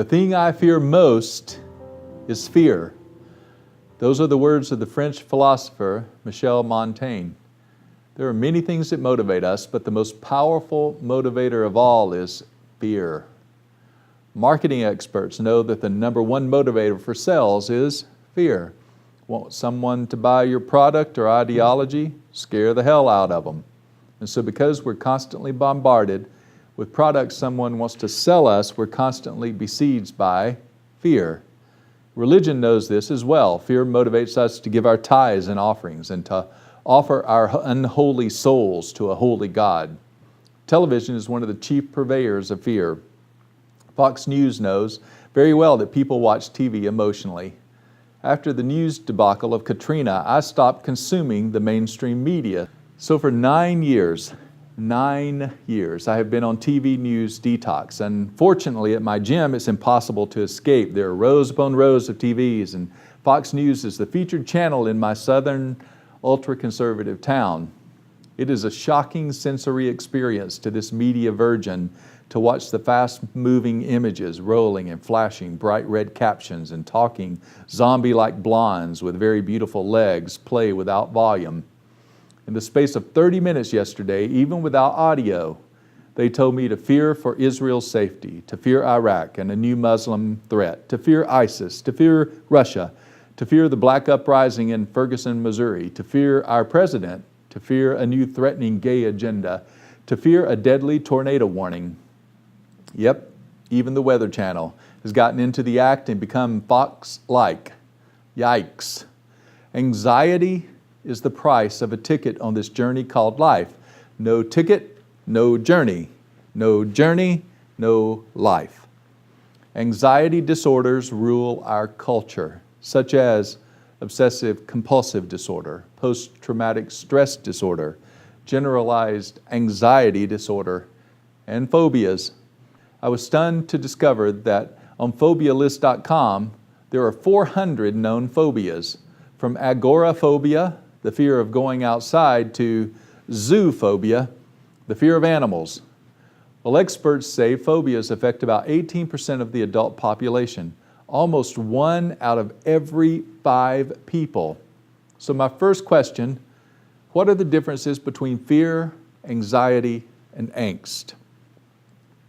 The thing I fear most is fear. Those are the words of the French philosopher Michel Montaigne. There are many things that motivate us, but the most powerful motivator of all is fear. Marketing experts know that the number one motivator for sales is fear. Want someone to buy your product or ideology? Scare the hell out of them. And so because we're constantly bombarded with products someone wants to sell us, we're constantly besieged by fear. Religion knows this as well. Fear motivates us to give our tithes and offerings and to offer our unholy souls to a holy God. Television is one of the chief purveyors of fear. Fox News knows very well that people watch TV emotionally. After the news debacle of Katrina, I stopped consuming the mainstream media. So for 9 years, I have been on TV news detox. Unfortunately, at my gym, it's impossible to escape. There are rows upon rows of TVs, and Fox News is the featured channel in my southern ultra-conservative town. It is a shocking sensory experience to this media virgin to watch the fast-moving images rolling and flashing bright red captions and talking zombie-like blondes with very beautiful legs play without volume. In the space of 30 minutes yesterday, even without audio, they told me to fear for Israel's safety, to fear Iraq and a new Muslim threat, to fear ISIS, to fear Russia, to fear the black uprising in Ferguson, Missouri, to fear our president, to fear a new threatening gay agenda, to fear a deadly tornado warning. Yep, even the Weather Channel has gotten into the act and become Fox-like. Yikes. Anxiety is the price of a ticket on this journey called life. No ticket, no journey. No journey, no life. Anxiety disorders rule our culture, such as obsessive-compulsive disorder, post-traumatic stress disorder, generalized anxiety disorder, and phobias. I was stunned to discover that on phobialist.com, there are 400 known phobias, from agoraphobia, the fear of going outside, to zoophobia, the fear of animals. Well, experts say phobias affect about 18% of the adult population, almost 1 out of every 5 people. So my first question, what are the differences between fear, anxiety, and angst?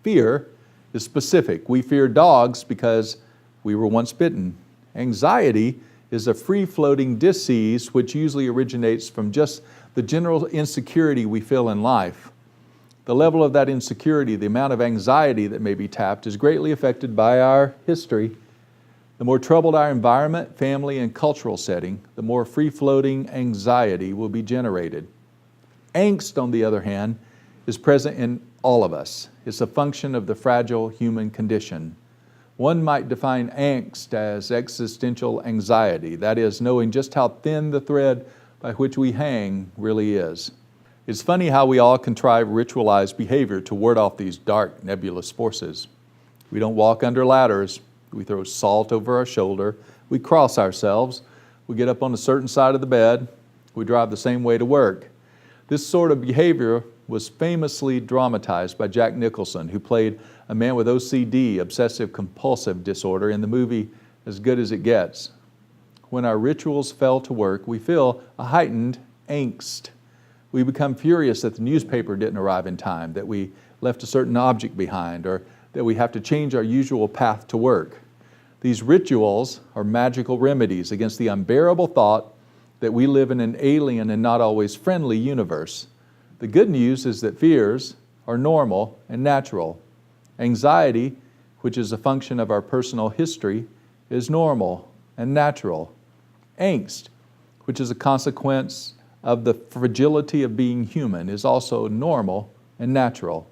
Fear is specific. We fear dogs because we were once bitten. Anxiety is a free-floating disease which usually originates from just the general insecurity we feel in life. The level of that insecurity, the amount of anxiety that may be tapped, is greatly affected by our history. The more troubled our environment, family, and cultural setting, the more free-floating anxiety will be generated. Angst, on the other hand, is present in all of us. It's a function of the fragile human condition. One might define angst as existential anxiety, that is, knowing just how thin the thread by which we hang really is. It's funny how we all contrive ritualized behavior to ward off these dark, nebulous forces. We don't walk under ladders, we throw salt over our shoulder, we cross ourselves, we get up on a certain side of the bed, we drive the same way to work. This sort of behavior was famously dramatized by Jack Nicholson, who played a man with OCD, obsessive-compulsive disorder, in the movie As Good as It Gets. When our rituals fail to work, we feel a heightened angst. We become furious that the newspaper didn't arrive in time, that we left a certain object behind, or that we have to change our usual path to work. These rituals are magical remedies against the unbearable thought that we live in an alien and not always friendly universe. The good news is that fears are normal and natural. Anxiety, which is a function of our personal history, is normal and natural. Angst, which is a consequence of the fragility of being human, is also normal and natural.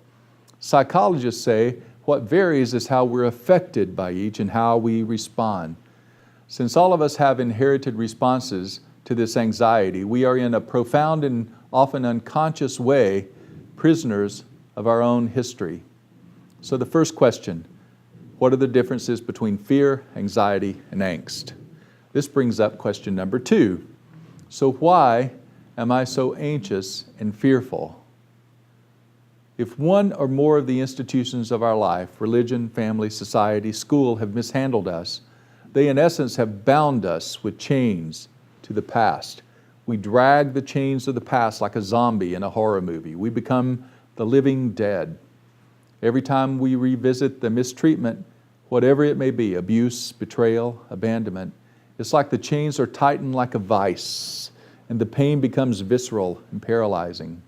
Psychologists say what varies is how we're affected by each and how we respond. Since all of us have inherited responses to this anxiety, we are in a profound and often unconscious way prisoners of our own history. So the first question, what are the differences between fear, anxiety, and angst? This brings up question number 2. So why am I so anxious and fearful? If one or more of the institutions of our life, religion, family, society, school, have mishandled us, they in essence have bound us with chains to the past. We drag the chains of the past like a zombie in a horror movie. We become the living dead. Every time we revisit the mistreatment, whatever it may be, abuse, betrayal, abandonment, it's like the chains are tightened like a vice, and the pain becomes visceral and paralyzing.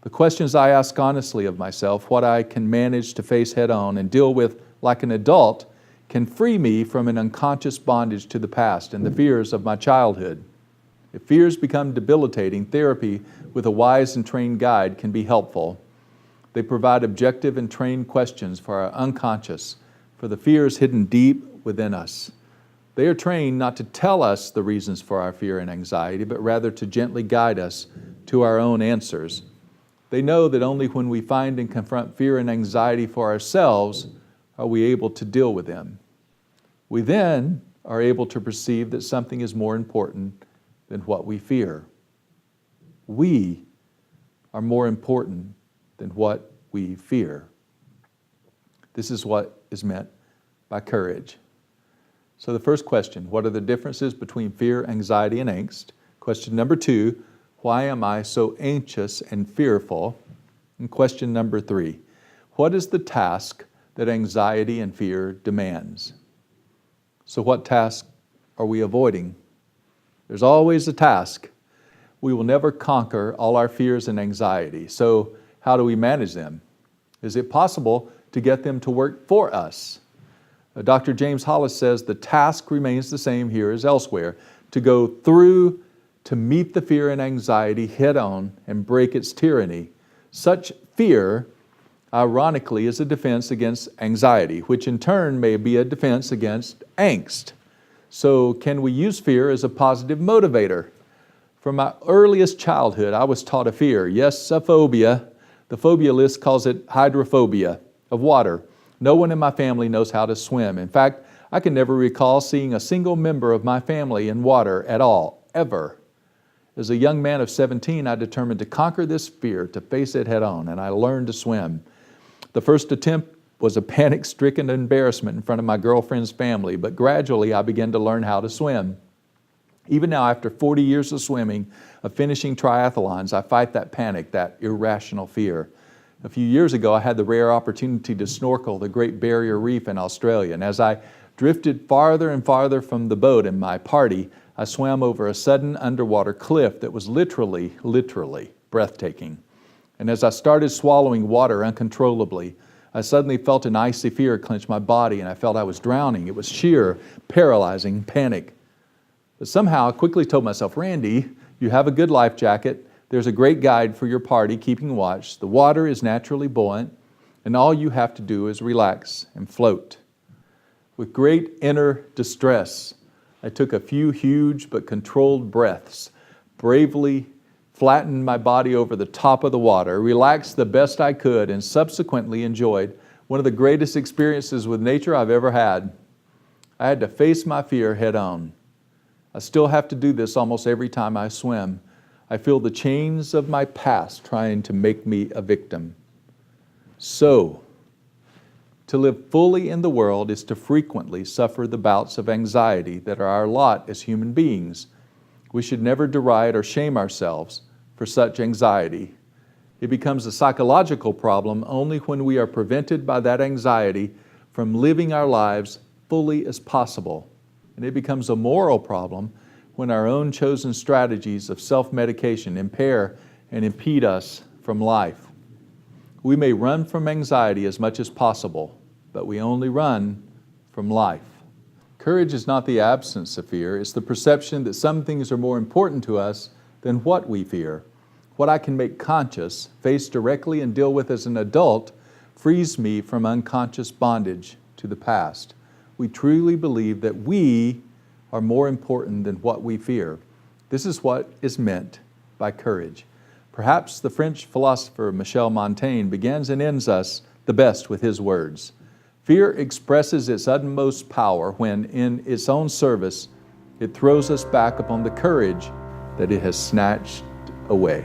The questions I ask honestly of myself, what I can manage to face head on and deal with like an adult, can free me from an unconscious bondage to the past and the fears of my childhood. If fears become debilitating, therapy with a wise and trained guide can be helpful. They provide objective and trained questions for our unconscious, for the fears hidden deep within us. They are trained not to tell us the reasons for our fear and anxiety, but rather to gently guide us to our own answers. They know that only when we find and confront fear and anxiety for ourselves are we able to deal with them. We then are able to perceive that something is more important than what we fear. We are more important than what we fear. This is what is meant by courage. So the first question, what are the differences between fear, anxiety, and angst? Question number 2, why am I so anxious and fearful? And question number 3, what is the task that anxiety and fear demands? So what task are we avoiding? There's always a task. We will never conquer all our fears and anxiety. So how do we manage them? Is it possible to get them to work for us? Dr. James Hollis says the task remains the same here as elsewhere, to go through to meet the fear and anxiety head on and break its tyranny. Such fear, ironically, is a defense against anxiety, which in turn may be a defense against angst. So can we use fear as a positive motivator? From my earliest childhood, I was taught a fear, yes, a phobia. The phobia list calls it hydrophobia, of water. No one in my family knows how to swim. In fact, I can never recall seeing a single member of my family in water at all, ever. As a young man of 17, I determined to conquer this fear, to face it head on, and I learned to swim. The first attempt was a panic-stricken embarrassment in front of my girlfriend's family, but gradually I began to learn how to swim. Even now, after 40 years of swimming, of finishing triathlons, I fight that panic, that irrational fear. A few years ago, I had the rare opportunity to snorkel the Great Barrier Reef in Australia, and as I drifted farther and farther from the boat and my party, I swam over a sudden underwater cliff that was literally breathtaking. And as I started swallowing water uncontrollably, I suddenly felt an icy fear clench my body, and I felt I was drowning. It was sheer, paralyzing panic. But somehow I quickly told myself, Randy, you have a good life jacket. There's a great guide for your party keeping watch. The water is naturally buoyant, and all you have to do is relax and float. With great inner distress, I took a few huge but controlled breaths, bravely flattened my body over the top of the water, relaxed the best I could, and subsequently enjoyed one of the greatest experiences with nature I've ever had. I had to face my fear head on. I still have to do this almost every time I swim. I feel the chains of my past trying to make me a victim. So, to live fully in the world is to frequently suffer the bouts of anxiety that are our lot as human beings. We should never deride or shame ourselves for such anxiety. It becomes a psychological problem only when we are prevented by that anxiety from living our lives fully as possible. And it becomes a moral problem when our own chosen strategies of self-medication impair and impede us from life. We may run from anxiety as much as possible, but we only run from life. Courage is not the absence of fear, it's the perception that some things are more important to us than what we fear. What I can make conscious, face directly, and deal with as an adult frees me from unconscious bondage to the past. We truly believe that we are more important than what we fear. This is what is meant by courage. Perhaps the French philosopher Michel Montaigne begins and ends us the best with his words. Fear expresses its utmost power when, in its own service, it throws us back upon the courage that it has snatched away.